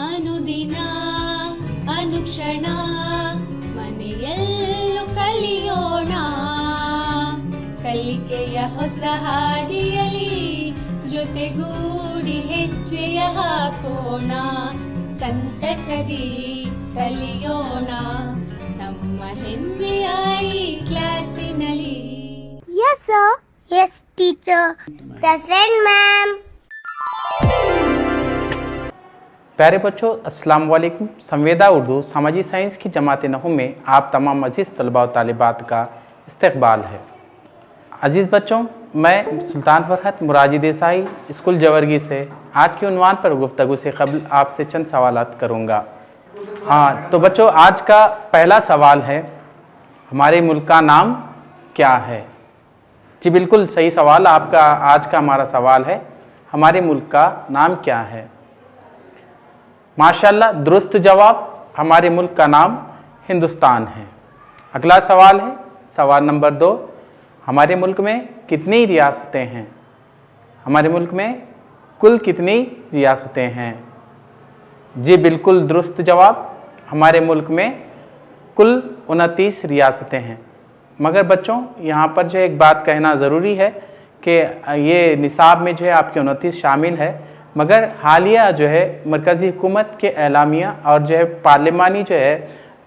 ಅನುದಿನ ಅನುಕ್ಷಣ ಮನೆಯಲ್ಲೂ ಕಲಿಯೋಣ, ಕಲಿಕೆಯ ಹೊಸ ಹಾದಿಯಲಿ ಜೊತೆಗೂಡಿ ಹೆಜ್ಜೆಯ ಹಾಕೋಣ, ಸಂತಸದಿ ಕಲಿಯೋಣ ನಮ್ಮ ಹೆಮ್ಮೆಯ ಈ ಕ್ಲಾಸಿನಲ್ಲಿ. Yes sir. Yes teacher. Present ma'am. प्यारे बच्चों, अस्सलाम वालेकुम। संवेदा उर्दू समाजी साइंस की जमात नहुम में आप तमाम अज़ीज़ तलबा व तालिबात का इस्तकबाल है। अज़ीज़ बच्चों, मैं सुल्तान फरहत मुराजी देसाई स्कूल जवर्गी से आज के उन्वान पर गुफ्तगू से कबल आपसे चंद सवालात करूँगा। हाँ तो बच्चों, आज का पहला सवाल है, हमारे मुल्क का नाम क्या है? जी बिल्कुल सही सवाल आपका। आज का हमारा सवाल है, हमारे मुल्क का नाम क्या है? माशाल्लाह, दुरुस्त जवाब, हमारे मुल्क का नाम हिंदुस्तान है। अगला सवाल है, सवाल नंबर 2, हमारे मुल्क में कितनी रियासतें हैं? हमारे मुल्क में कुल कितनी रियासतें हैं? जी बिल्कुल दुरुस्त जवाब, हमारे मुल्क में कुल 29 रियासतें हैं। मगर बच्चों, यहाँ पर जो एक बात कहना ज़रूरी है कि ये निसाब में जो है आपके 29 शामिल है, मगर हालिया जो है मरकज़ी हुकूमत के एलामिया और जो है पार्लिमानी जो है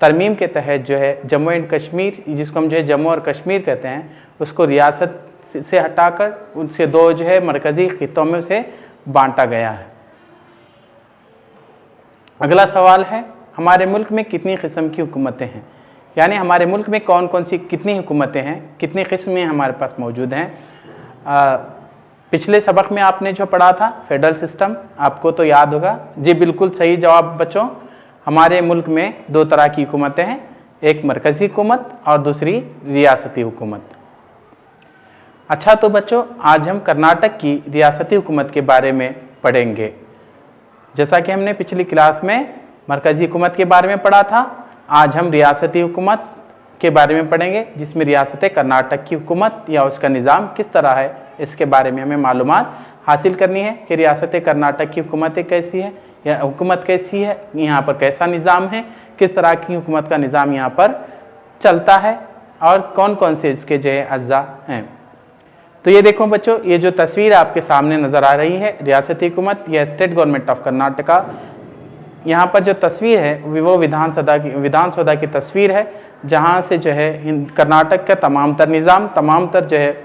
तरमीम के तहत जो है जम्मू एंड कश्मीर, जिसको हम जो है जम्मू और कश्मीर कहते हैं, उसको रियासत से हटाकर उनसे 2 जो है मरकज़ी खित्तों में उसे बांटा गया है। अगला सवाल है, हमारे मुल्क में कितनी किस्म की हुकूमतें हैं? यानी हमारे मुल्क में कौन कौन सी कितनी हुकूमतें हैं, कितनी किस्में हमारे पास मौजूद हैं? पिछले सबक में आपने जो पढ़ा था फेडरल सिस्टम, आपको तो याद होगा। जी बिल्कुल सही जवाब बच्चों, हमारे मुल्क में 2 तरह की हुकूमतें हैं, एक मरकज़ी हुकूमत और दूसरी रियासती हुकूमत। अच्छा तो बच्चों, आज हम कर्नाटक की रियासती हुकूमत के बारे में पढ़ेंगे। जैसा कि हमने पिछली क्लास में मरकज़ी हुकूमत के बारे में पढ़ा था, आज हम रियासती हुकूमत के बारे में पढ़ेंगे, जिसमें रियासत कर्नाटक की हुकूमत या उसका निज़ाम किस तरह है, इसके बारे में हमें मालूमात हासिल करनी है कि रियासत कर्नाटक की हुकूमत कैसी है या हुकूमत कैसी है, यहाँ पर कैसा निज़ाम है, किस तरह की हुकूमत का निज़ाम यहाँ पर चलता है और कौन कौन से इसके जो अज्जा हैं। तो ये देखो बच्चों, ये जो तस्वीर आपके सामने नज़र आ रही है रियासती हुकूमत या स्टेट गवर्नमेंट ऑफ कर्नाटका, यहाँ पर जो तस्वीर है वो विधानसौधा की तस्वीर है, जहाँ से जो है कर्नाटक का तमाम तर निज़ाम, तमाम तर जो है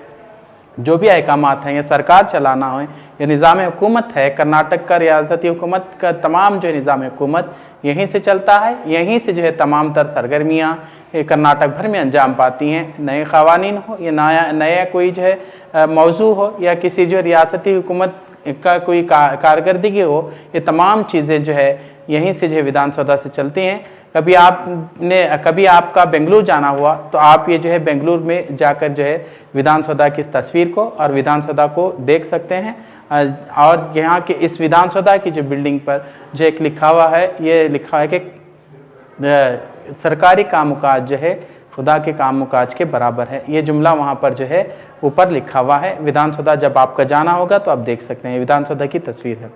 जो भी अहकामात हैं या सरकार चलाना हो या निज़ाम हुकूमत है, कर्नाटक का रियासती हुकूमत का तमाम जो है निज़ाम हुकूमत यहीं से चलता है। यहीं से जो है तमाम तर सरगर्मियाँ कर्नाटक भर में अंजाम पाती हैं। नए क़वानीन हो या नया कोई जो है मौजू हो या किसी जो रियासती हुकूमत का कोई कारकर्दगी हो, ये तमाम चीज़ें जो है यहीं से जो है विधानसौधा से चलती हैं। कभी आपका बेंगलुरु जाना हुआ तो आप ये जो है बेंगलुरु में जाकर जो है विधानसौधा की इस तस्वीर को और विधानसौधा को देख सकते हैं। और यहाँ के इस विधानसौधा की जो बिल्डिंग पर जो एक लिखा हुआ है, ये लिखा है कि सरकारी कामकाज जो है खुदा के कामकाज के बराबर है। ये जुमला वहाँ पर जो है ऊपर लिखा हुआ है। विधानसौधा जब आपका जाना होगा तो आप देख सकते हैं, विधानसौधा की तस्वीर है।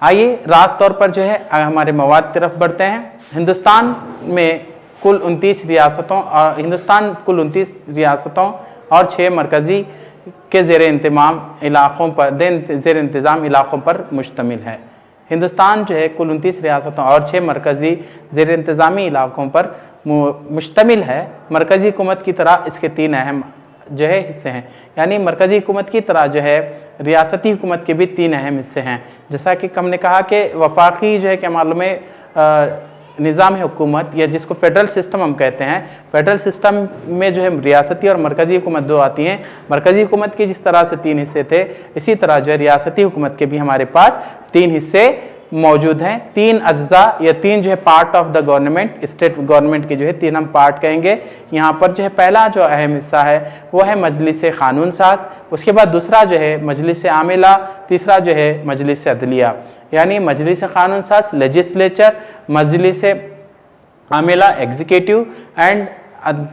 आइए राज तौर पर जो है हमारे मवाद तरफ बढ़ते हैं। हिंदुस्तान में कुल 29 रियासतों और 6 मरकज़ी के ज़ेर इंतज़ाम इलाक़ों पर मुश्तमिल है। हिंदुस्तान जो है कुल 29 रियासतों और 6 मरकज़ी ज़ेर इंतज़ामी इलाक़ों पर मुश्तमिल है। मरकज़ी हुकूमत की तरह इसके 3 अहम जो है हिस्से हैं, यानी मरकज़ी हुकूमत की तरह जो है रियासती हुकूमत के भी 3 अहम हिस्से हैं। जैसा कि हमने कहा कि वफाकी जो है क्या मालूम है निज़ाम हुकूमत या जिसको फेडरल सिस्टम हम कहते हैं, फेडरल सिस्टम में जो है रियासती और मरकज़ी हुकूमत 2 आती हैं। मरकज़ी हुकूमत के जिस तरह से 3 हिस्से थे, इसी तरह जो है रियासती हुकूमत के भी हमारे पास 3 हिस्से मौजूद हैं। 3 अज्जा या 3 जो है part of the government, state government के जो है 3 हम पार्ट कहेंगे। यहाँ पर जो है पहला जो अहम हिस्सा है वो है मजलिस कानून साज, उसके बाद दूसरा जो है मजलिस आमिला, तीसरा जो है मजलिस अदलिया। यानी मजलिस कानून साज लेजिस्लेचर, मजलिस आमिला एग्जीक्यूटिव एंड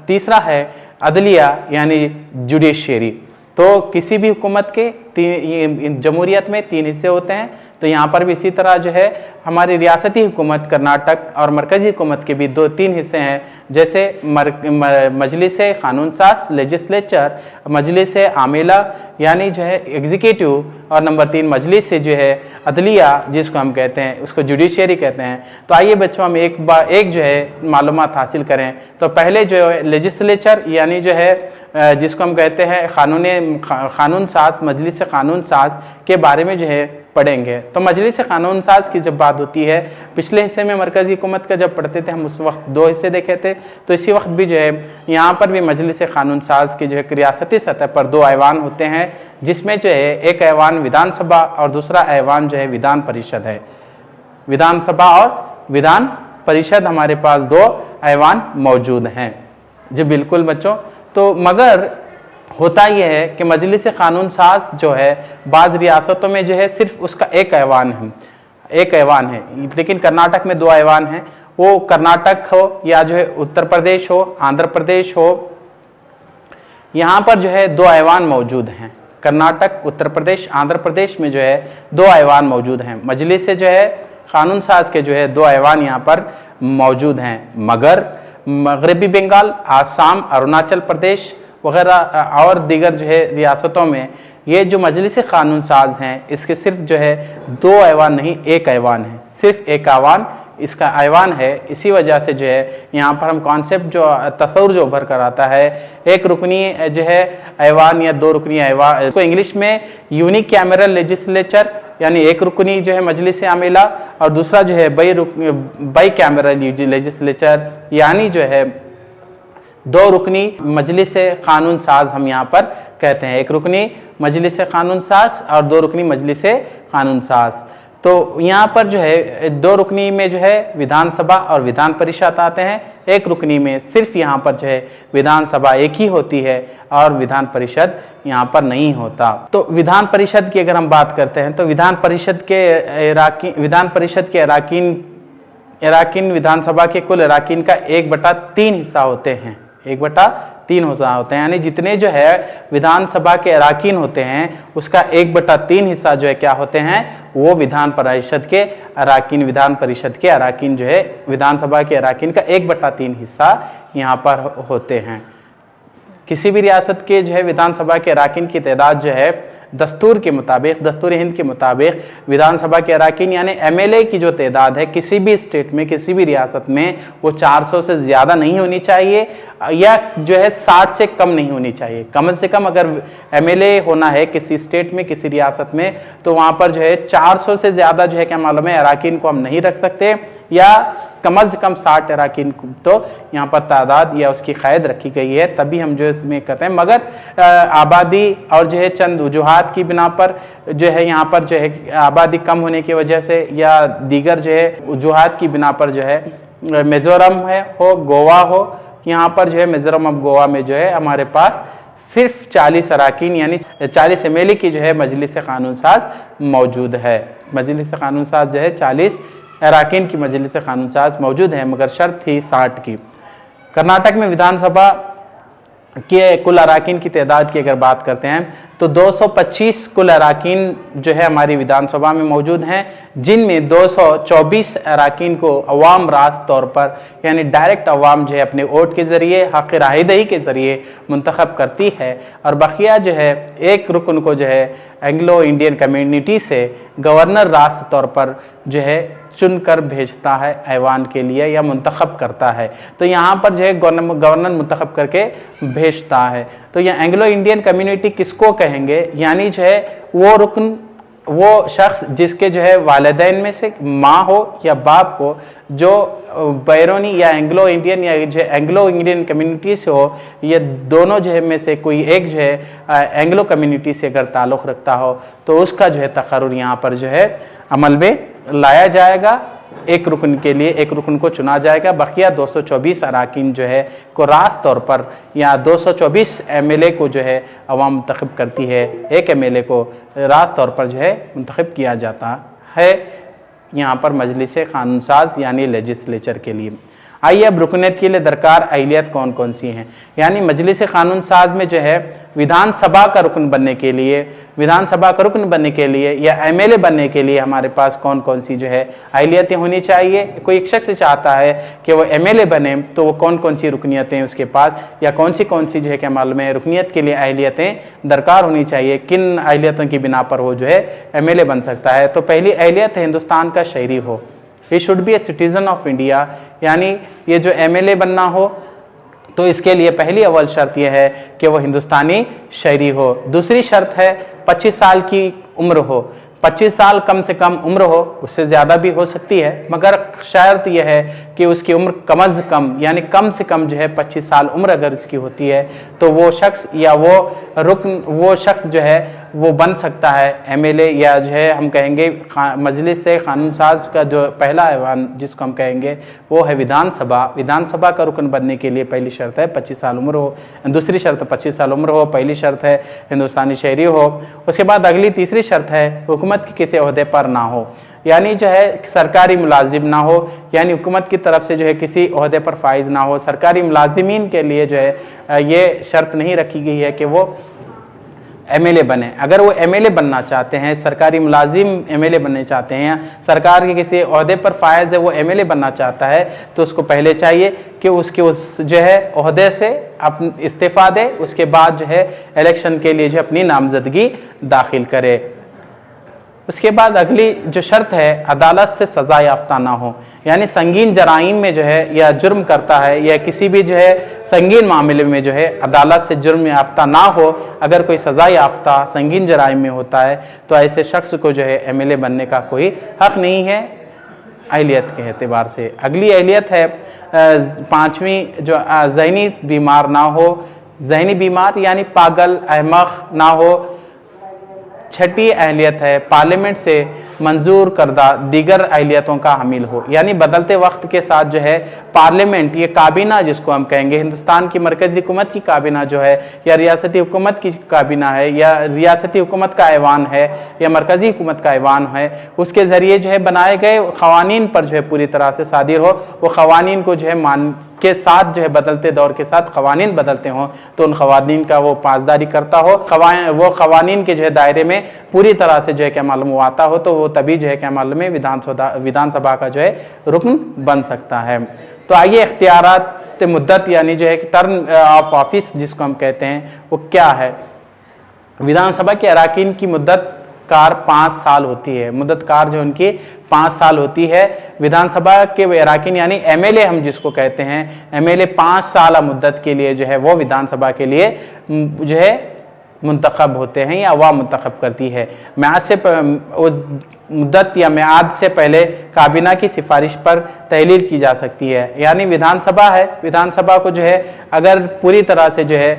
तीसरा है अदलिया यानी जुडिशरी। तो किसी भी हुकूमत के जमहूरियत में 3 हिस्से होते हैं, तो यहाँ पर भी इसी तरह जो है हमारी रियासती हुकूमत कर्नाटक और मरकज़ी हुकूमत के भी 2-3 हिस्से हैं, जैसे मजलिस कानून साज लेजिस्लेचर, मजलिस आमिला यानी जो है एग्जीक्यूटिव, और नंबर 3 मजलिस से जो है अदलिया जिसको हम कहते हैं, उसको जुडिशरी कहते हैं। तो आइए बच्चों हम एक जो है मालूमात हासिल करें। तो पहले जो है लेजिस्लेचर यानी जो है जिसको हम कहते हैं कानून साज, मजलिस कानून साज के बारे में जो है पढ़ेंगे। तो मजलिस कानून साज की जब बात होती है, पिछले हिस्से में मरकज़ी हुकूमत का जब पढ़ते थे हम उस वक्त 2 हिस्से देखे थे, तो इसी वक्त भी जो है यहाँ पर भी मजलिस कानून साज की जो है रियासती सतह पर 2 ऐवान होते हैं, जिसमें जो है एक ऐवान विधानसभा और दूसरा ऐवान जो है विधान परिषद है। विधानसभा और विधान परिषद हमारे पास 2 ऐवान मौजूद हैं जी बिल्कुल बच्चों। तो मगर होता यह है कि मजलिस कानून साज जो है बाज़ रियासतों में जो है सिर्फ उसका एक ऐवान है, लेकिन कर्नाटक में 2 ऐवान हैं। वो कर्नाटक हो या जो है उत्तर प्रदेश हो, आंध्र प्रदेश हो, यहाँ पर जो है 2 ऐवान मौजूद हैं। कर्नाटक, उत्तर प्रदेश, आंध्र प्रदेश में जो है 2 ऐवान मौजूद हैं। मजलिस से जो है कानून साज के जो है 2 ऐवान यहाँ पर मौजूद हैं, मगर मगरबी बंगाल, आसाम, अरुणाचल प्रदेश वगैरह और दीगर जो है रियासतों में ये जो मजलिस कानून साज हैं इसके सिर्फ जो है 2 ऐवान नहीं, 1 ऐवान है, सिर्फ 1 ऐवान इसका ऐवान है। इसी वजह से जो है यहाँ पर हम कॉन्सेप्ट जो तस्वुर जो उभर कर आता है, 1 रुकनी जो है ऐवान या 2 रुकनी ऐवान, इसको इंग्लिश में यूनिकैमरल लेजिस्लेचर यानी 1 रुकनी जो है मजलिस आमिला, और दूसरा जो है बाई कैमरल लेजिस्लेचर यानी जो है 2 रुकनी मजलिस कानून साज हम यहाँ पर कहते हैं। 1 रुकनी मजलिस कानून साज और 2 रुकनी मजलिस कानून साज। तो यहाँ पर जो है 2 रुकनी में जो है विधानसभा और विधान परिषद आते हैं, 1 रुकनी में सिर्फ यहाँ पर जो है विधानसभा एक ही होती है और विधान परिषद यहाँ पर नहीं होता। तो विधान परिषद की अगर हम बात करते हैं तो विधान परिषद के अराकीन विधानसभा के कुल अराकीन का 1/3 हिस्सा होते हैं, 1/3 हिस्सा होते हैं, यानी जितने जो है विधानसभा के अराकीन होते हैं उसका 1/3 हिस्सा जो है क्या होते हैं, वो विधान परिषद के अराकीन, विधान परिषद के अराकीन जो है विधानसभा के अराकीन का 1/3 हिस्सा यहाँ पर होते हैं। किसी भी रियासत के जो है विधानसभा के अराकीन की तादाद जो है दस्तूर के मुताबिक, दस्तूर हिंद के मुताबिक विधानसभा के अराकीन यानी एमएलए की जो तादाद है किसी भी स्टेट में, किसी भी रियासत में वो 400 से ज़्यादा नहीं होनी चाहिए या जो है 60 से कम नहीं होनी चाहिए। कम से कम अगर एमएलए होना है किसी स्टेट में, किसी रियासत में, तो वहाँ पर जो है 400 से ज़्यादा जो है क्या मालूम है अराकीन को हम नहीं रख सकते, या कम से कम 60 अराकीन तो यहाँ पर तादाद या उसकी क़ैद रखी गई है, तभी हम जो इसमें करते हैं। मगर आबादी और जो है चंद वजूहात की बिना पर जो है यहाँ पर जो है आबादी कम होने की वजह से या दीगर जो है वजूहात की बिना पर जो है मिज़ोरम हो, गोवा हो, यहाँ पर जो है मिज़ोरम और गोवा में जो है हमारे पास सिर्फ 40 अराकीन यानी 40 एमएलए की जो है मजलिस कानून साज मौजूद है। मजलिस कानून साज जो है 40 अराकीन की मजलिस कानून साज मौजूद है, मगर शर्त थी 60 की। कर्नाटक में विधानसभा के कुल अराकीन की तादाद की अगर बात करते हैं तो 225 कुल अराकीन जो है हमारी विधानसभा में मौजूद हैं, जिनमें 224 अराकीन को अवाम रास्त तौर पर यानी डायरेक्ट अवाम जो है अपने वोट के ज़रिए, हक़ रायदही के ज़रिए मुंतखब करती है, और बकिया जो है 1 रुकन को जो है एंग्लो इंडियन कम्युनिटी से गवर्नर रास्त तौर पर जो है चुनकर भेजता है ऐवान के लिए या मुंतखब करता है। तो यहाँ पर जो है गवर्नर मुंतखब करके भेजता है। तो यह एंग्लो इंडियन कम्युनिटी किसको कहेंगे, यानी जो है वो रुकन, वो शख्स जिसके जो है वालिदैन में से माँ हो या बाप हो जो बैरोनी या एंग्लो इंडियन या जो एंग्लो इंडियन कम्युनिटी से हो, ये दोनों जो है में से कोई एक जो है एंग्लो कम्युनिटी से अगर ताल्लुक़ रखता हो तो उसका जो है तक़र्रुर यहाँ पर जो है अमल में लाया जाएगा। 1 रुकन के लिए 1 रुकन को चुना जाएगा, बकिया 224 अराकीन जो है को रास्त तौर पर या 224 एमएलए को जो है अवाम मुंतखब करती है, 1 एमएलए को रास्त तौर पर जो है मुंतखब किया जाता है यहाँ पर मजलिस कानून साज यानी लेजिस्लेचर के लिए। आइए अब रुकनीत के लिए दरकार अहलियत कौन कौन सी हैं, यानी मजलिस कानून साज में जो है विधानसभा का रुकन बनने के लिए, विधानसभा का रुकन बनने के लिए या एमएलए बनने के लिए हमारे पास कौन कौन सी जो है अहलियतें होनी चाहिए। कोई एक शख्स चाहता है कि वो एमएलए बने तो वो कौन कौन सी रुकनीतें उसके पास या कौन सी जो है क्या मालूम है रुकनीत के लिए अहलियतें दरकार होनी चाहिए, किन अहलियतों की बिना पर वो जो है एमएलए बन सकता है। तो पहली अहलियत है हिंदुस्तान का शहरी हो, ये should be a citizen of India, यानी ये जो एमएलए बनना हो तो इसके लिए पहली अव्वल शर्त यह है कि वो हिंदुस्तानी शहरी हो। दूसरी शर्त है 25 साल की उम्र हो, 25 साल कम से कम उम्र हो, उससे ज़्यादा भी हो सकती है मगर शर्त यह है कि उसकी उम्र कम से कम यानी कम से कम जो है 25 साल उम्र अगर इसकी होती है तो वो शख्स या वो शख्स जो है वो बन सकता है एमएलए या जो है हम कहेंगे मजलिस से कानून साज का जो पहला ऐवान जिसको हम कहेंगे वो है विधानसभा। विधानसभा का रुकन बनने के लिए पहली शर्त है 25 साल उम्र हो, दूसरी शर्त 25 साल उम्र हो, पहली शर्त है हिंदुस्तानी शहरी हो। उसके बाद अगली तीसरी शर्त है हुकूमत के किसी ओहदे पर ना हो, यानी जो है सरकारी मुलाजिम ना हो, यानी हुकूमत की तरफ से जो है किसी ओहदे पर फाइज ना हो। सरकारी मुलाजिमीन के लिए जो है ये शर्त नहीं रखी गई है कि वो एमएलए बने। अगर वो एमएलए बनना चाहते हैं, सरकारी मुलाजिम एमएलए बनना चाहते हैं, सरकार के किसी ओहदे पर फायज है वो एमएलए बनना चाहता है तो उसको पहले चाहिए कि उसके उस जो है ओहदे से अपना इस्तीफ़ा दे, उसके बाद जो है इलेक्शन के लिए जो अपनी नामजदगी दाखिल करे। उसके बाद अगली जो शर्त है अदालत से सज़ा याफ्ता ना हो, यानी संगीन जराइम में जो है या जुर्म करता है या किसी भी जो है संगीन मामले में जो है अदालत से जुर्म याफ्ता ना हो। अगर कोई सज़ा याफ्ता संगीन जराइम में होता है तो ऐसे शख्स को जो है एमएलए बनने का कोई हक नहीं है अहलियत के एतबार से। अगली अहलियत है पाँचवीं जो ज़हनी बीमार ना हो, ज़हनी बीमार यानी पागल अहमक ना हो। छठी अहलियत है पार्लियामेंट से मंजूर करदा दीगर अहलियतों का हामिल हो, यानी बदलते वक्त के साथ जो है पार्लियामेंट ये काबीना जिसको हम कहेंगे हिंदुस्तान की मरकज़ी हुकूमत की काबीना जो है या रियासती हुकूमत की काबीना है या रियासती हुकूमत का ऐवान है या मरकज़ी हुकूमत का ऐवान है, उसके ज़रिए जो है बनाए गए क़वानीन पर जो है पूरी तरह से सादिर हो। वो क़वानीन को जो है मान के साथ जो है बदलते दौर के साथ क़वानीन बदलते हों तो उन क़वानीन का वो पासदारी करता हो, वो क़वानीन के जो है दायरे में पूरी तरह से जो है क्या मालूम आता हो तो वो तभी जो है क्या मालूम है विधानसभा का जो है रुकन बन सकता है। तो आइए इख्तियारात मुद्दत यानी जो है टर्म ऑफ ऑफिस जिसको हम कहते हैं वो क्या है। विधानसभा के अराकीन की मुद्दत कार 5 साल होती है, मुद्दत कार जो उनकी 5 साल होती है। विधानसभा के अराकीन यानी एमएलए हम जिसको कहते हैं एमएलए 5 साल मुद्दत के लिए जो है वो विधानसभा के लिए जो है मुंतखब होते हैं या अवाम मुंतखब करती है। म्याद से मुद्दत या म्याद से पहले काबीना की सिफारिश पर तहलील की जा सकती है, यानी विधानसभा है, विधानसभा को जो है अगर पूरी तरह से जो है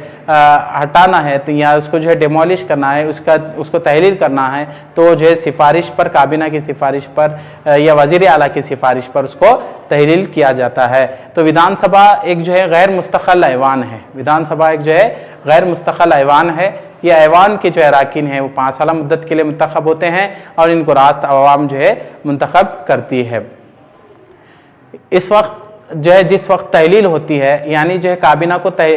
हटाना है तो या उसको जो है डिमोलिश करना है, उसको तहलील करना है तो जो है सिफारिश पर काबीना की सिफारिश पर या वज़ीर आला की सिफारिश पर उसको तहलील किया जाता है। तो विधानसभा एक जो है गैर मुस्तक़ल ऐवान है, विधानसभा एक जो है गैर मुस्तक़ल ऐवान है। ये ऐवान के जो अराकीन हैं वो 5 साल मुद्दत के लिए मुंतखब होते हैं और इनको रास्त अवाम जो है मुंतखब करती है। इस वक्त जो है जिस वक्त तहलील होती है यानी जो है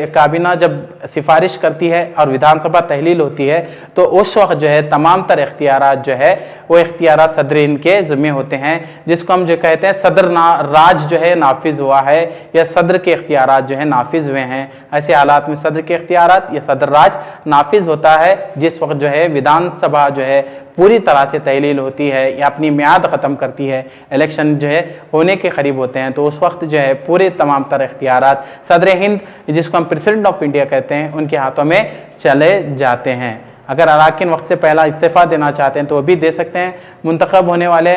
काबीना जब सिफारिश करती है और विधानसभा तहलील होती है तो उस वक्त जो है तमाम तर इख्तियारात जो है वो इख्तियारात सदर हिंद के ज़िम्मे होते हैं, जिसको हम जो कहते हैं सदर राज जो है नाफिज हुआ है या सदर के इख्तियारात जो है नाफिज हुए हैं। ऐसे हालात में सदर के इख्तियारात या सदर राज नाफिज होता है जिस वक्त जो है विधानसभा जो है पूरी तरह से तहलील होती है या अपनी मियाद ख़त्म करती है, इलेक्शन जो है होने के करीब होते हैं तो उस वक्त जो है पूरे तमाम तर इख्तियारात सदर हिंद जिसको हम प्रेसिडेंट ऑफ इंडिया कहते हैं उनके हाथों में चले जाते हैं। अगर अराकीन वक्त से पहला इस्तीफ़ा देना चाहते हैं तो वो भी दे सकते हैं। मुंतखब होने वाले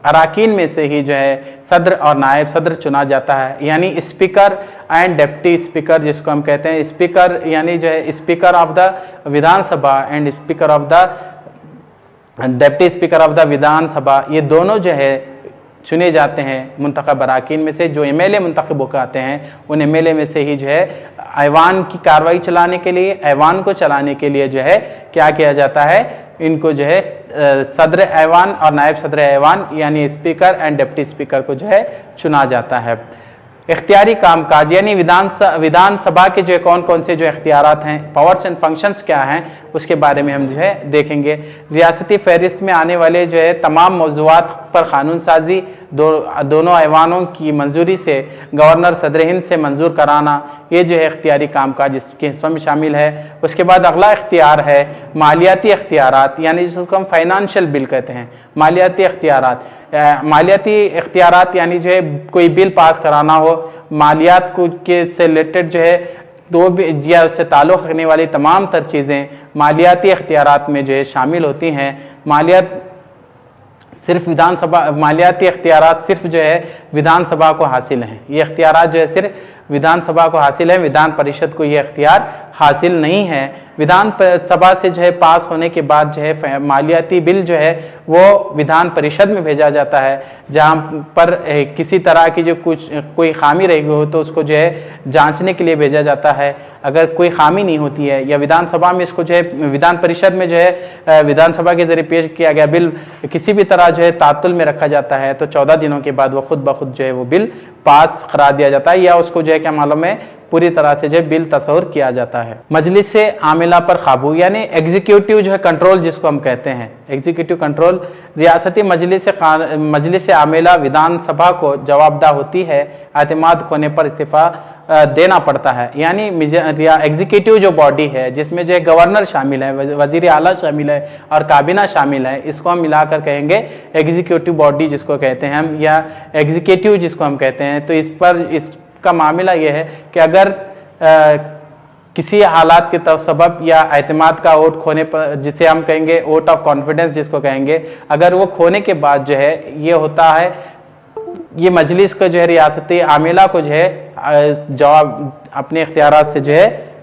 अराकीन में से ही जो है सदर और नायब सदर चुना जाता है, यानी स्पीकर एंड डिप्टी स्पीकर जिसको हम कहते हैं। स्पीकर यानी जो है speaker of the Vidhansabha and speaker of the deputy speaker of the Vidhansabha, ये दोनों जो है चुने जाते हैं मुंतखब अराकीन में से। जो एमएलए मुंतखब होकर आते हैं उन एमएलए में से ही जो है ऐवान की कार्रवाई चलाने के लिए, ऐवान को चलाने के लिए जो है क्या किया जाता है, इनको जो है सदर ऐवान और नायब सदर ऐवान यानी स्पीकर एंड डिप्टी स्पीकर को जो है चुना जाता है। इख्तियारी कामकाज यानी विधानसभा के जो है कौन कौन से जो इख्तियारात हैं, पावर्स एंड फंक्शंस क्या हैं, उसके बारे में हम जो है देखेंगे। रियासती फहरिस्त में आने वाले जो है तमाम मौज़ूआत पर कानून साजी दोनों ऐवानों की मंजूरी से गवर्नर सदर हिंद से मंजूर कराना, ये जो है इख्तियारी कामकाज इसके हिस्सों में शामिल है। उसके बाद अगला इख्तियार है मालियाती इख्तियारात, यानी जिसको हम फाइनेंशियल बिल कहते हैं। मालियाती इख्तियारात यानी जो है कोई बिल पास कराना हो, मालियात को के से रिलेटेड जो है तो भी या उससे ताल्लुक़ रखने वाली तमाम तर चीज़ें मालियाती इख्तियारात में जो है शामिल होती हैं। मालियाती इख्तियारात सिर्फ जो है विधानसभा को हासिल हैं। ये इख्तियारात जो है सिर्फ विधानसभा को हासिल है, विधान परिषद को ये इख्तियार हासिल नहीं है। विधान सभा से जो है पास होने के बाद जो है मालियाती बिल जो है वो विधान परिषद में भेजा जाता है, जहाँ पर किसी तरह की जो कोई खामी रही हो तो उसको जो है जांचने के लिए भेजा जाता है। अगर कोई खामी नहीं होती है या विधानसभा में इसको जो है विधान परिषद में जो है विधानसभा के जरिए पेश किया गया बिल किसी भी तरह जो है तातुल में रखा जाता है तो 14 दिनों के बाद वो खुद ब खुद जो है वो बिल पास करार दिया जाता है, या उसको जो है क्या मालूम है पूरी तरह से जो है बिल तस्वुर किया जाता है। मजलिस से आमिला पर काबू यानी एग्जीक्यूटिव जो है कंट्रोल जिसको हम कहते हैं, एग्जीक्यूटिव कंट्रोल। रियासती मजलिस से आमिला विधानसभा को जवाबदा होती है, एतमाद खोने पर इस्तीफा देना पड़ता है। यानी एग्जीक्यूटिव जो बॉडी है जिसमें जो है गवर्नर शामिल है, वजीर आला शामिल है और काबीना शामिल है, इसको हम मिलाकर कहेंगे एग्जीक्यूटिव बॉडी जिसको कहते हैं हम, या एग्जीक्यूटिव जिसको हम कहते हैं। तो इसका मामला यह है कि अगर किसी हालात के सबब या एतमाद का वोट खोने पर, जिसे हम कहेंगे वोट ऑफ कॉन्फिडेंस जिसको कहेंगे, अगर वो खोने के बाद जो है ये होता है, ये मजलिस को जो है रियासती आमिला को जो है जवाब अपने इख्तियारात से जो है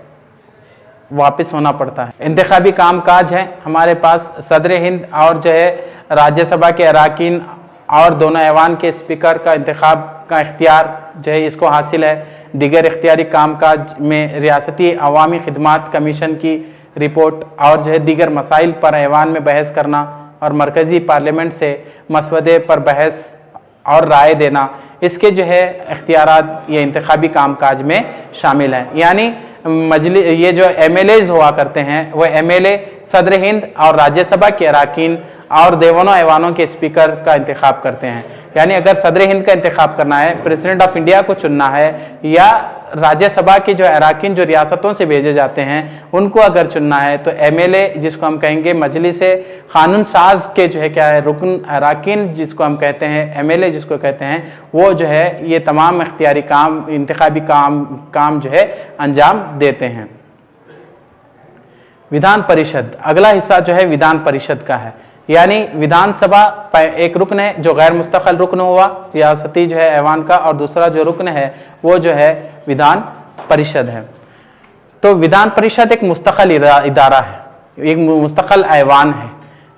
वापस होना पड़ता है। इंतखाबी कामकाज है हमारे पास, सदर हिंद और जो है राज्यसभा के अराकीन और दोनों ऐवान के स्पीकर का इंतखाब का इख्तियार जो है इसको हासिल है। दिगर इख्तियारी कामकाज में रियासती अवामी खिदमात कमीशन की रिपोर्ट और जो है दीगर मसाइल पर ऐवान में बहस करना और मरकज़ी पार्लियामेंट से मसवदे पर बहस और राय देना, इसके जो है इख्तियारात ये इंतखाबी कामकाज में शामिल हैं। यानी ये जो MLAs हुआ करते हैं वो MLA सदर हिंद और राज्यसभा के अराकीन और देवानों ऐवानों के स्पीकर का इंतखाब करते हैं। यानी अगर सदर हिंद का इंतखाब करना है, प्रेसिडेंट ऑफ इंडिया को चुनना है, या राज्यसभा के जो अराकीन जो रियासतों से भेजे जाते हैं उनको अगर चुनना है, तो MLA जिसको हम कहेंगे मजलिस कानून साज के जो है क्या है रुकन अराकीन जिसको हम कहते हैं, MLA जिसको कहते हैं, वो जो है ये तमाम इख्तियारी काम इंतखाबी काम जो है अंजाम देते हैं। विधान परिषद, अगला हिस्सा जो है विधान परिषद का है। यानी विधानसभा एक रुकन है जो गैर मुस्तकिल रुकन हुआ रियासती जो है ऐवान का, और दूसरा जो रुकन है वो जो है विधान परिषद है। तो विधान परिषद एक मुस्तकिल इदारा है, एक मुस्तकिल ऐवान है।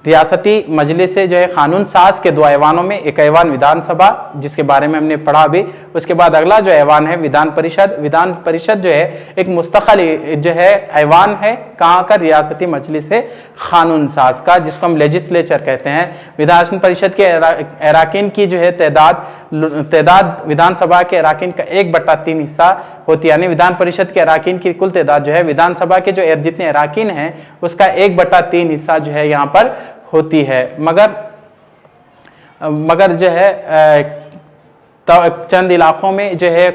रियासती मजलिस से जो है कानून साज के दो ऐवानों में एक ऐवान विधानसभा जिसके बारे में हमने पढ़ा अभी, उसके बाद अगला जो ऐवान है विधान परिषद। विधान परिषद जो है एक मुस्तकिल जो है ऐवान है, कहाँ का, रियासती मजलिस से कानून साज का, जिसको हम लेजिस्लेचर कहते हैं। विधान परिषद के अराकीन की जो है तादाद विधानसभा के अराकीन का 1/3 हिस्सा होती है। यानी विधान परिषद के अराकीन की कुल तादाद जो है विधानसभा के जो जितने अराकीन हैं उसका 1/3 हिस्सा जो है यहाँ पर होती है। मगर जो है चंद इलाकों में जो है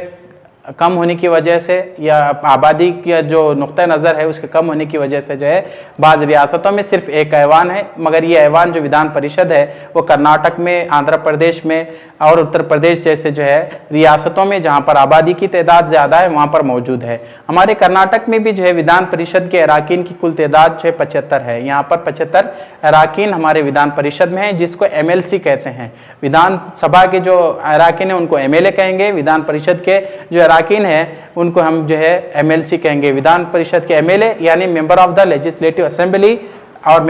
कम होने की वजह से या आबादी का जो नुक्ता नज़र है उसके कम होने की वजह से जो है बाज़ रियासतों में सिर्फ एक ऐवान है, मगर ये ऐवान जो विधान परिषद है वो कर्नाटक में, आंध्र प्रदेश में और उत्तर प्रदेश जैसे जो है रियासतों में जहाँ पर आबादी की तादाद ज़्यादा है वहाँ पर मौजूद है। हमारे कर्नाटक में भी जो है विधान परिषद के अराकीन की कुल तादाद जो है 75 है। यहाँ पर 75 अराकीन हमारे विधान परिषद में हैं, जिसको MLC कहते हैं। विधानसभा के जो अराकीन हैं उनको MLA कहेंगे, विधान परिषद के जो अराकीन है उनको हम जो है MLC कहेंगे। विधान परिषद के MLA यानी member of the legislative assembly और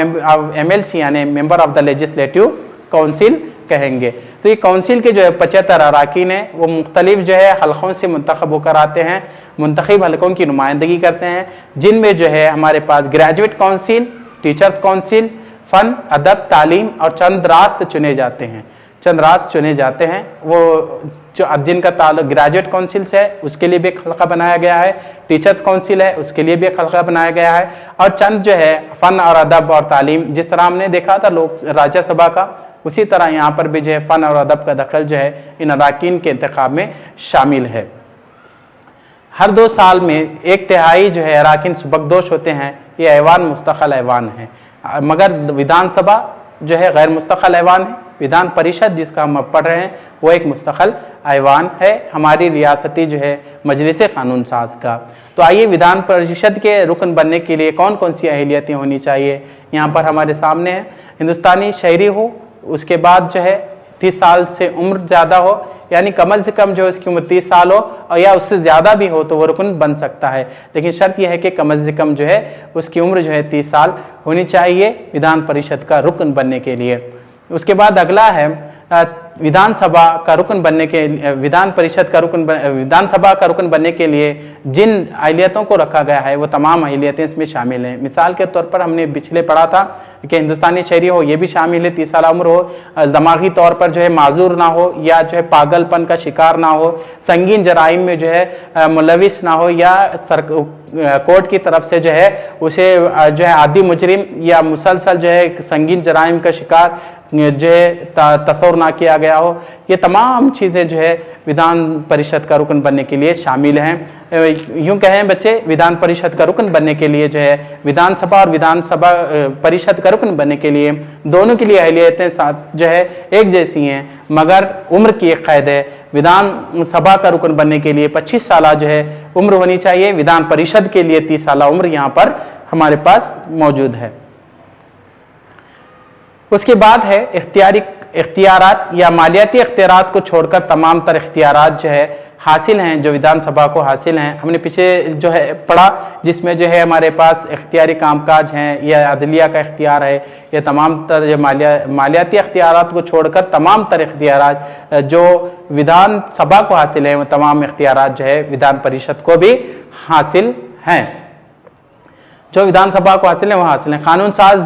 MLC यानी member of the legislative council कहेंगे। तो ये काउंसिल के जो है 75 अराकीन हैं वो मुख्तलिफ जो है हलकों से मुंतखब होकर आते हैं, मुंतखब हलकों की नुमाइंदगी करते हैं, जिनमें जो है हमारे पास ग्रेजुएट काउंसिल, टीचर्स काउंसिल, फ़न, अदब, तालीम और चंद रास्त चुने जाते हैं। चंद रास्त चुने जाते हैं, वो जो जिनका ताल्लुक ग्रेजुएट काउंसिल से है उसके लिए भी एक हल्का बनाया गया है, टीचर्स काउंसिल है उसके लिए भी एक हल्का बनाया गया है, और चंद जो है फ़न और अदब और तालीम, जिस तरह हमने देखा था लोक राज्यसभा का, उसी तरह यहाँ पर भी जो है फ़न और अदब का दखल जो है इन अरकान के इंतखाब में शामिल है। हर 2 साल में 1/3 जो है अरकान सुबकदोश होते हैं, ये ऐवान मुस्तक़ल ऐवान है, मगर विधानसभा जो है गैर मुस्तक़ल ऐवान है। विधान परिषद जिसका हम अब पढ़ रहे हैं वो एक मुस्तक़ल ऐवान है हमारी रियासती जो है मजलिस कानून साज का। तो आइए विधान परिषद के रुकन बनने के लिए कौन कौन सी अहलियतें होनी चाहिए, यहाँ पर हमारे सामने है। हिंदुस्तानी शहरी हो, उसके बाद जो है 30 साल से उम्र ज़्यादा हो, यानी कम से कम जो उसकी उम्र 30 साल हो और या उससे ज़्यादा भी हो तो वो रुकन बन सकता है, लेकिन शर्त यह है कि कम से कम जो है उसकी उम्र जो है 30 साल होनी चाहिए विधान परिषद का रुकन बनने के लिए। उसके बाद अगला है विधानसभा का रुकन बनने के विधान परिषद का रुकन विधानसभा का रुकन बनने के लिए जिन अहलियतों को रखा गया है वो तमाम अहलियतें इसमें शामिल हैं। मिसाल के तौर पर हमने पिछले पढ़ा था कि हिंदुस्तानी शहरी हो ये भी शामिल है, 30 साल उम्र हो, दिमागी तौर पर जो है माजूर ना हो या जो है पागलपन का शिकार ना हो, संगीन जराइम में जो है मुलविस ना हो, या कोर्ट की तरफ से जो है उसे जो है आदि मुजरिम या मुसलसल जो है संगीन जराइम का शिकार जो है तस्वर ना किया गया हो। ये तमाम चीज़ें जो है विधान परिषद का रुकन बनने के लिए शामिल हैं। यूं कहें बच्चे, विधान परिषद का रुकन बनने के लिए जो है विधानसभा और विधानसभा परिषद का रुकन बनने के लिए दोनों के लिए अहलियतें साथ जो है एक जैसी हैं, मगर उम्र की एक कैद है। विधान सभा का रुकन बनने के लिए 25 साल जो है उम्र होनी चाहिए, विधान परिषद के लिए 30 साल उम्र यहाँ पर हमारे पास मौजूद है। उसके बाद है इख्तियारात या मालियाती इख्तियारात को छोड़कर तमाम तर इख्तियारात जो है हासिल हैं जो विधानसभा को हासिल हैं। हमने पीछे जो है पढ़ा जिसमें जो है हमारे पास इख्तियारी कामकाज हैं या अदलिया का इख्तियार है, ये तमाम तर जो मालियाती इख्तियारात को छोड़कर तमाम तर इख्तियारात जो विधानसभा को हासिल हैं वो तमाम इख्तियारात जो है विधान परिषद को भी हासिल हैं। जो विधानसभा को हासिल है वो हासिल हैं। कानून साज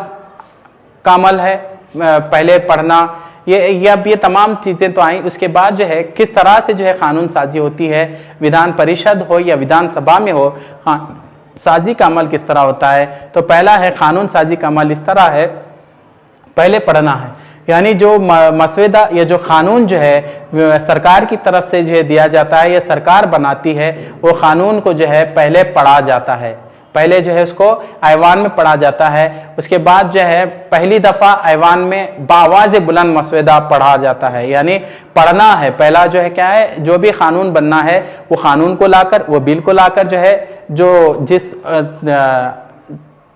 का अमल है, पहले पढ़ना, ये अब ये तमाम चीज़ें तो आई। उसके बाद जो है किस तरह से जो है कानून साजी होती है, विधान परिषद हो या विधानसभा में हो, साजी का अमल किस तरह होता है। तो पहला है कानून साजी का अमल इस तरह है, पहले पढ़ना है, यानी जो मसवदा या जो कानून जो है सरकार की तरफ से जो है दिया जाता है या सरकार बनाती है, वो कानून को जो है पहले पढ़ा जाता है, पहले जो है उसको ऐवान में पढ़ा जाता है। उसके बाद जो है पहली दफ़ा ऐवान में बावाज़ बुलंद मसवदा पढ़ा जाता है, यानी पढ़ना है। पहला जो है क्या है, जो भी कानून बनना है वो कानून को लाकर, वो बिल को लाकर जो है जो जिस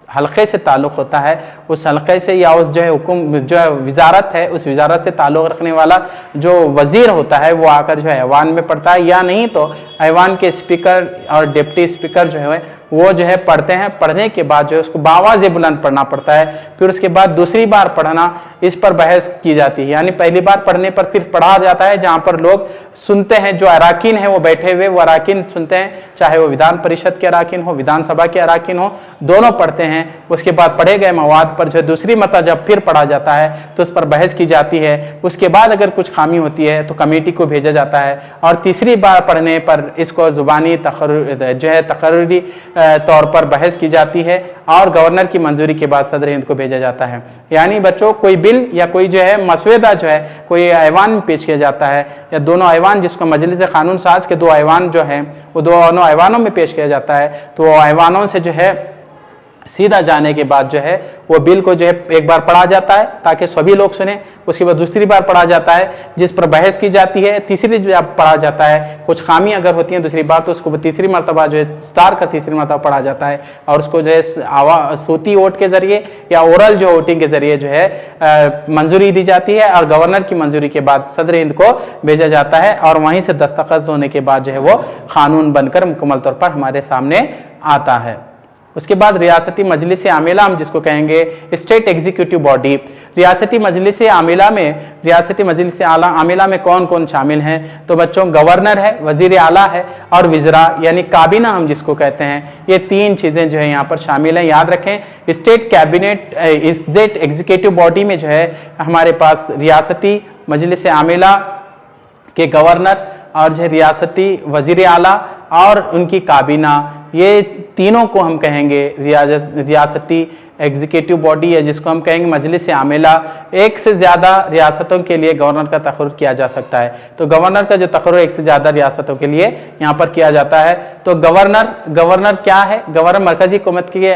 हल्के से ताल्लुक़ होता है उस हल्के से या उस जो है हुक्म जो है विजारत है उस विजारत से ताल्लुक़ रखने वाला जो वज़ीर होता है वो आकर जो है ऐवान में पढ़ता है, या नहीं तो ऐवान के स्पीकर और डिप्टी स्पीकर जो है वो जो है पढ़ते हैं। पढ़ने के बाद जो है उसको बावाज़ बुलंद पढ़ना पड़ता है। फिर उसके बाद दूसरी बार पढ़ना, इस पर बहस की जाती है, यानी पहली बार पढ़ने पर सिर्फ पढ़ा जाता है, जहाँ पर लोग सुनते हैं, जो अराकीन हैं वो बैठे हुए वो अराकीन सुनते हैं, चाहे वो विधान परिषद के अराकीन हो विधानसभा के अराकीन हो, दोनों पढ़ते हैं। उसके बाद पढ़े गए मवाद पर जो है दूसरी मरतबा जब फिर पढ़ा जाता है तो उस पर बहस की जाती है। उसके बाद अगर कुछ खामी होती है तो कमेटी को भेजा जाता है, और तीसरी बार पढ़ने पर इसको ज़ुबानी जो है तकर्री तौर पर बहस की जाती है और गवर्नर की मंजूरी के बाद सदर हिंद को भेजा जाता है। यानी बच्चों कोई बिल या कोई जो है मसवदा जो है कोई ऐवान में पेश किया जाता है, या दोनों ऐवान जिसको मजलिस कानून साज के 2 ऐवान जो हैं वो दोनों ऐवानों में पेश किया जाता है, तो वो ऐवानों से जो है सीधा जाने के बाद जो है वो बिल को जो है एक बार पढ़ा जाता है ताकि सभी लोग सुने। उसके बाद दूसरी बार पढ़ा जाता है जिस पर बहस की जाती है। तीसरी जब पढ़ा जाता है, कुछ खामी अगर होती है दूसरी बार तो उसको तीसरी मरतबा जो है उतार कर तीसरी मरतबा पढ़ा जाता है, और उसको जो है सूती वोट के जरिए या ओरल जो वोटिंग के जरिए जो है मंजूरी दी जाती है, और गवर्नर की मंजूरी के बाद सदर हिंद को भेजा जाता है, और वहीं से दस्तखत होने के बाद जो है वो कानून बनकर मुकम्मल तौर पर हमारे सामने आता है। उसके बाद रियासती मजलिस आमिला हम जिसको कहेंगे स्टेट एग्जीक्यूटिव बॉडी। रियासती मजलिस आमिला में कौन कौन शामिल हैं, तो बच्चों गवर्नर है, वजीर आला है और वज़रा यानी काबीना हम जिसको कहते हैं। ये 3 चीज़ें जो है यहाँ पर शामिल हैं, याद रखें। स्टेट एग्जीक्यूटिव बॉडी में जो है हमारे पास रियासती मजलिस आमिला के गवर्नर और जो रियासती वजीर आला और उनकी काबीना, ये तीनों को हम कहेंगे रियासती एग्जीक्यूटिव बॉडी है, जिसको हम कहेंगे मजलिस आमिला। एक से ज़्यादा रियासतों के लिए गवर्नर का तकर्रुर किया जा सकता है। तो गवर्नर का जो तकर्रुर एक से ज़्यादा रियासतों के लिए यहाँ पर किया जाता है। तो गवर्नर क्या है? गवर्नर मरकजी हुकूमत के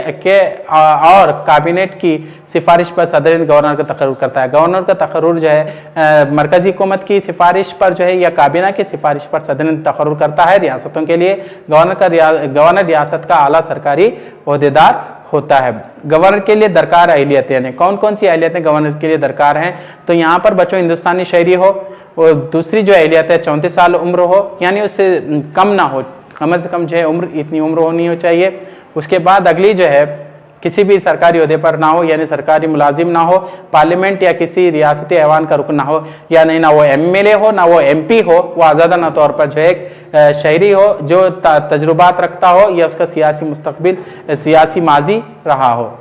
और कैबिनेट की सिफारिश पर सदर गवर्नर का तकर्रुर करता है। गवर्नर का तकर्रुर जो है मरकजी हुकूमत की सिफारिश पर जो है या काबीना की सिफारिश पर सदर तकर्रुर करता है रियासतों के लिए। गवर्नर रियासत का आला सरकारी ओहदेदार होता है। गवर्नर के लिए दरकार अहलियतें, यानी कौन कौन सी अहलियतें गवर्नर के लिए दरकार हैं? तो यहाँ पर बच्चों हिंदुस्तानी शहरी हो, और दूसरी जो अहलियत है 34 साल उम्र हो, यानी उससे कम ना हो, कम से कम जो है उम्र इतनी उम्र होनी हो चाहिए। उसके बाद अगली जो है किसी भी सरकारी ओहदे पर ना हो, यानी सरकारी मुलाजिम ना हो, पार्लियामेंट या किसी रियासती ऐवान का रुकन ना हो, या नहीं ना वो एमएलए हो ना वो एमपी हो, वो आज़ादाना तौर पर जो एक शहरी हो जो तजुर्बात रखता हो या उसका सियासी मुस्तकबिल सियासी माजी रहा हो।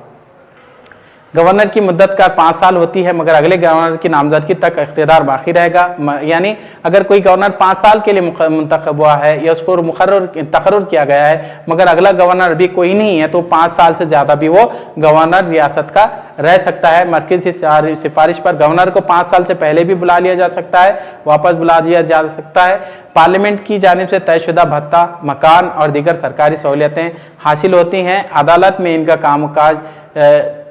गवर्नर की मुद्दत का 5 साल होती है, मगर अगले गवर्नर की नामजदगी तक इख्तियार बाकी रहेगा। यानी अगर कोई गवर्नर 5 साल के लिए मुंतखब हुआ है या उसको तकर्रुर किया गया है, मगर अगला गवर्नर अभी कोई नहीं है, तो 5 साल से ज़्यादा भी वो गवर्नर रियासत का रह सकता है। मरकज़ी सिफारिश पर गवर्नर को 5 साल से पहले भी बुला लिया जा सकता है, वापस बुला दिया जा सकता है। पार्लियामेंट की जानिब से तयशुदा भत्ता, मकान और दीगर सरकारी सहूलियतें हासिल होती हैं। अदालत में इनका कामकाज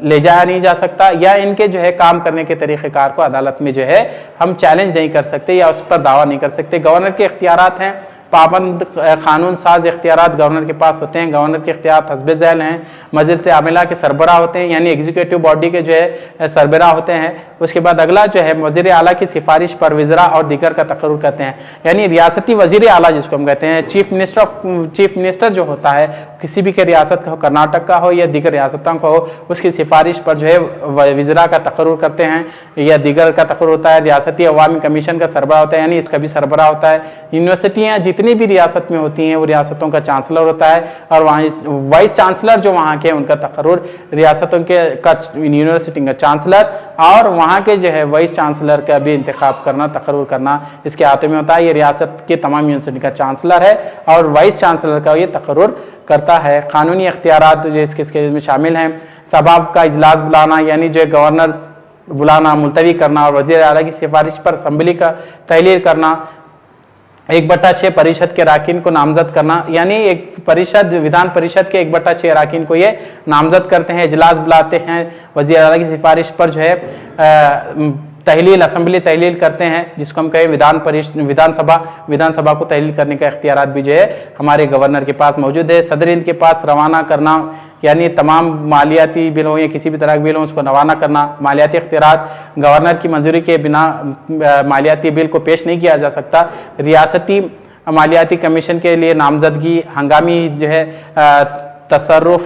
ले जाया नहीं जा सकता, या इनके जो है काम करने के तरीक़ेकार को अदालत में जो है हम चैलेंज नहीं कर सकते या उस पर दावा नहीं कर सकते। गवर्नर के इख्तियारात हैं, पाबंद कानून साज इख्तियारात गवर्नर के पास होते हैं। गवर्नर के इख्तियारात हस्ब ज़ैल हैं। मजलिस आमिला के सरबराह होते हैं, यानी एग्जीक्यूटिव बॉडी के जो है सरबराह होते हैं। उसके बाद अगला जो है वज़ीर आला की सिफारिश पर वज़रा और दीगर का तकर्रुर करते हैं, यानी रियासती वज़ीर आला जिसको हम कहते हैं। चीफ मिनिस्टर जो होता है किसी भी के रियासत का हो, कर्नाटक का हो या दीगर रियासतों का हो, उसकी सिफारिश पर जो है वज़रा का तकर्रुर करते हैं या दीगर का तकर्रुर होता है। रियासती अवामी कमीशन का सरबराह होता है, यानी इसका भी सरबराह होता है। यूनिवर्सिटियाँ जितनी भी रियासत में होती हैं वो रियासतों का चांसलर होता है, और वहाँ वाइस चांसलर जो वहाँ के उनका तकर्रुर रियासतों के यूनिवर्सिटी का चांसलर और वहाँ के जो है वाइस चांसलर का भी इंतखाब करना, तकर्रुर करना इसके हाथों में होता है। ये रियासत के तमाम यूनिवर्सिटी का चांसलर है और वाइस चांसलर का ये तकर्रुर करता है। कानूनी इख्तियारात जो इसके में शामिल हैं, सभा का इजलास बुलाना, यानी जो गवर्नर बुलाना, मुलतवी करना, और वज़ीर आला की सिफारिश पर असम्बली का तहलील करना, 1/6 परिषद के अराकीन को नामजद करना, यानी एक परिषद विधान परिषद के 1/6 अराकीन को ये नामजद करते हैं, इजलास बुलाते हैं, वज़ीर आला की सिफारिश पर जो है तहलील असम्बली तहलील करते हैं, जिसको हम कहें विधानसभा को तहलील करने का इख्तियारात भी जो है हमारे गवर्नर के पास मौजूद है। सदर हिंद के पास रवाना करना, यानी तमाम मालियाती बिल हो या किसी भी तरह के बिल हो उसको रवाना करना। मालियाती इख्तियारात गवर्नर की मंजूरी के बिना मालियाती बिल को पेश नहीं किया जा सकता। रियासती मालियाती कमीशन के लिए नामजदगी, हंगामी जो है तसर्रुफ,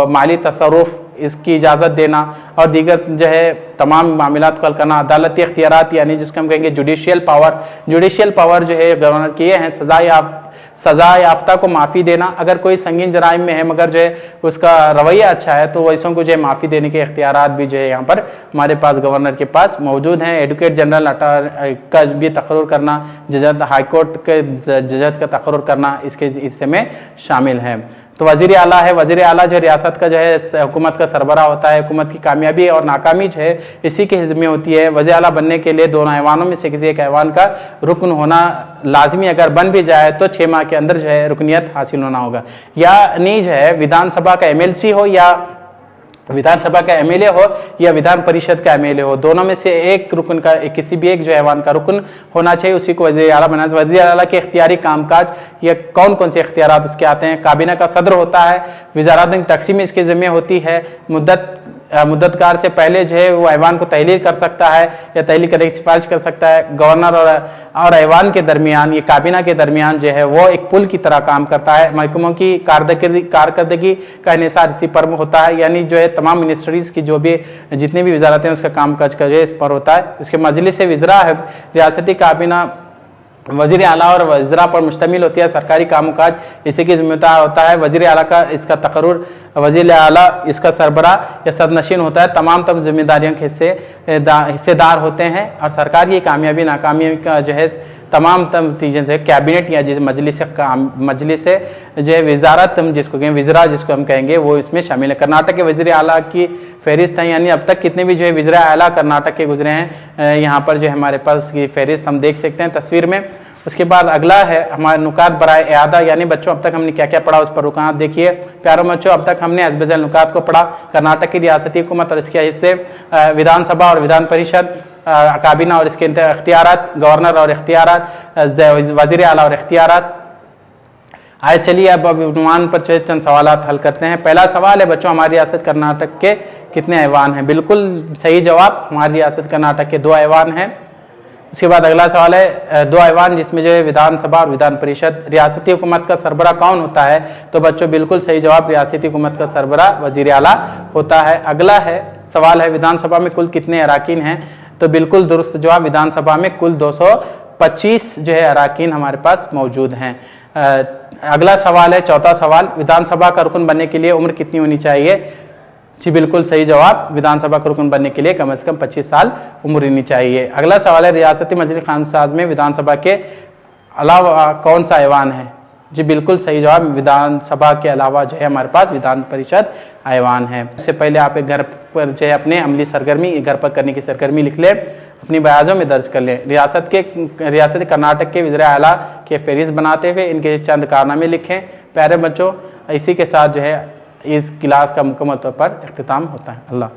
माली तसर्रुफ इसकी इजाज़त देना और दीगर जो है तमाम मामलात को हल करना। अदालती इख्तियारात, यानी जिसको हम कहेंगे जुडिशियल पावर जो है गवर्नर के ये हैं, सज़ा याफ्ता को माफ़ी देना। अगर कोई संगीन जराइम में है मगर जो है उसका रवैया अच्छा है तो वैसों को जो है माफ़ी देने के इख्तियारात भी जो है यहाँ पर हमारे पास गवर्नर के पास मौजूद हैं। एडवोकेट जनरल का भी तकर्रुर करना, जज हाईकोर्ट के जज का तकर्रुर करना इसके हिस्से में शामिल है। तो वज़ीर आला है, वज़ीर आला जो रियासत का जो है हुकूमत का सरबराह होता है। हुकूमत की कामयाबी और नाकामी जो है इसी के हिस्से में होती है। वज़ीर आला बनने के लिए दोनों ऐवानों में से किसी एक ऐवान का रुकन होना लाजमी, अगर बन भी जाए तो 6 माह के अंदर जो है रुकनियत हासिल होना होगा। यानी जो है विधानसभा का MLC हो या विधानसभा का MLA हो या विधान परिषद का MLA हो, दोनों में से एक रुकन का किसी भी एक जो ऐवान का रुकन होना चाहिए, उसी को वज़ीर आला बनाना। वज़ीर आला के इख्तियारी कामकाज या कौन कौन से इख्तियारात उसके आते हैं। काबीना का सदर होता है, वज़ारात की तकसीम इसके ज़िम्मे होती है। मुद्दतकार से पहले जो है वो ऐवान को तहलील कर सकता है या तहलील करने की सिफारिश कर सकता है। गवर्नर और ऐवान के दरमियान, ये काबीना के दरमियान जो है वो एक पुल की तरह काम करता है। महकमों की कारकर्दगी का इन्हिसार इसी पर होता है, यानी जो है तमाम मिनिस्ट्रीज़ की जो भी जितनी भी वजारतें उसका काम काज का जो है इस पर होता है। उसके मजलिस वज़रा है, रियासती काबीना वज़ीर आला और वज़रा पर मुश्तमिल होती है। सरकारी कामकाज इसी की जिम्मेदार होता है। वज़ीर आला का इसका तकर्रुर, वज़ीर आला इसका सरबराह या सदनशीन होता है। तमाम जिम्मेदारियों के हिस्सेदार होते हैं और सरकार की कामयाबी नाकामी का जो है तमाम चीज़ें से कैबिनेट या जिस मजलिस से जो है वजारत हम जिसको कहें वज़रा जिसको हम कहेंगे वो इसमें शामिल है। कर्नाटक के वज़ीर आला की फहरिस्त है, यानी अब तक कितने भी जो है वज़ीर आला कर्नाटक के गुजरे हैं यहाँ पर जो है हमारे पास उसकी फहरिस्त हम देख सकते हैं तस्वीर में। उसके बाद अगला है हमारे नुकात बराए इआदा, यानी बच्चों अब तक हमने क्या क्या पढ़ा उस पर रुकात देखिए। प्यारों बच्चों अब तक हमने अज़बज़ल नुकात को पढ़ा, कर्नाटक की रियासती हुकूमत और इसके हिस्से, विधानसभा और विधान परिषद, काबीना और इसके इख्तियारात, गवर्नर और इख्तियारात, वज़ीर आला और इख्तियारात। आए चलिए अब उन्वान पर चंद सवालात हल करते हैं। पहला सवाल है बच्चों, हमारी रियासत कर्नाटक के कितने ऐवान हैं? बिल्कुल सही जवाब, हमारी रियासत कर्नाटक के 2 ऐवान हैं। उसके बाद अगला सवाल है 2 ऐवान जिसमें जो है विधानसभा और विधान परिषद। रियासती हुकूमत का सरबरा कौन होता है? तो बच्चों बिल्कुल सही जवाब, रियासती हुकूमत का सरबरा वज़ीर आला होता है। अगला है सवाल है विधानसभा में कुल कितने अराकीन हैं? तो बिल्कुल दुरुस्त जवाब, विधानसभा में कुल 225 जो है अराकीन हमारे पास मौजूद हैं। अगला सवाल है चौथा सवाल, विधानसभा का रुकन बनने के लिए उम्र कितनी होनी चाहिए? जी बिल्कुल सही जवाब, विधानसभा का रुकन बनने के लिए कम से कम 25 साल उम्र होनी चाहिए। अगला सवाल है रियासती मजलिस खान साज में विधानसभा के अलावा कौन सा ऐवान है? जी बिल्कुल सही जवाब, विधानसभा के अलावा जो है हमारे पास विधान परिषद ऐवान है। उससे पहले आप एक घर पर जो है अपने अमली सरगर्मी घर पर करने की सरगर्मी लिख लें, अपनी बयाजों में दर्ज कर लें। रियासत कर्नाटक के वज़ीर आला के फहरिस्त बनाते हुए इनके चंद कारनामे लिखें। प्यारे बच्चों, इसी के साथ जो है इस क्लास का मुकम्मल तौर पर इख्तिताम होता है। अल्लाह।